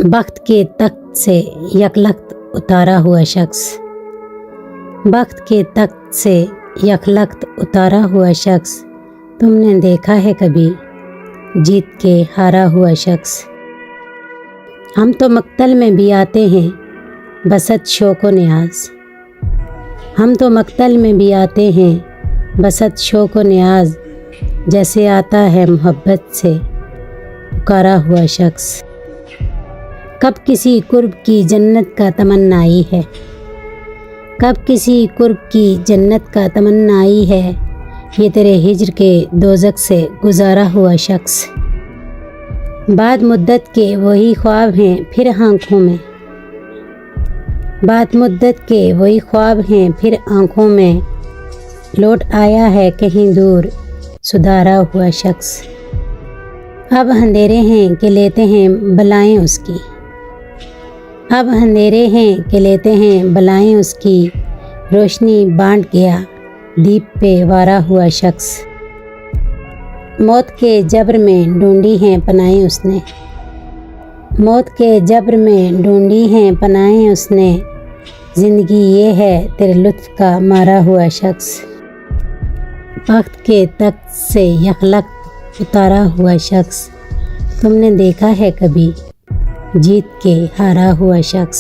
बख्त के तख्त से यकलख्त उतारा हुआ शख्स, बख्त के तख्त से यकलख्त उतारा हुआ शख्स, तुमने देखा है कभी जीत के हारा हुआ शख्स। हम तो मक्तल में भी आते हैं बसत शौक़ न्याज, हम तो मक्तल में भी आते हैं बसत शौक़ न्याज, जैसे आता है मोहब्बत से पुकारा हुआ शख्स। कब किसी कुर्ब की जन्नत का तमन्नाई है, कब किसी कुर्ब की जन्नत का तमन्नाई है, ये तेरे हिज्र के दोज़ख से गुज़ारा हुआ शख्स। बाद मुद्दत के वही ख्वाब हैं फिर आँखों में, बाद मुद्दत के वही ख्वाब हैं फिर आँखों में, लौट आया है कहीं दूर सुधारा हुआ शख्स। अब अंधेरे हैं कि लेते हैं बलाएं उसकी, अब अंधेरे हैं कि लेते हैं बलाएं उसकी, रोशनी बांट गया दीप पे वारा हुआ शख्स। मौत के जबर में ढूंढी हैं पनाहें उसने, मौत के जबर में ढूंढी हैं पनाहें उसने, ज़िंदगी ये है तेरे लुत्फ़ का मारा हुआ शख्स। बख्त के तख्त से यकलख्त उतारा हुआ शख्स, तुमने देखा है कभी जीत के हारा हुआ शख्स।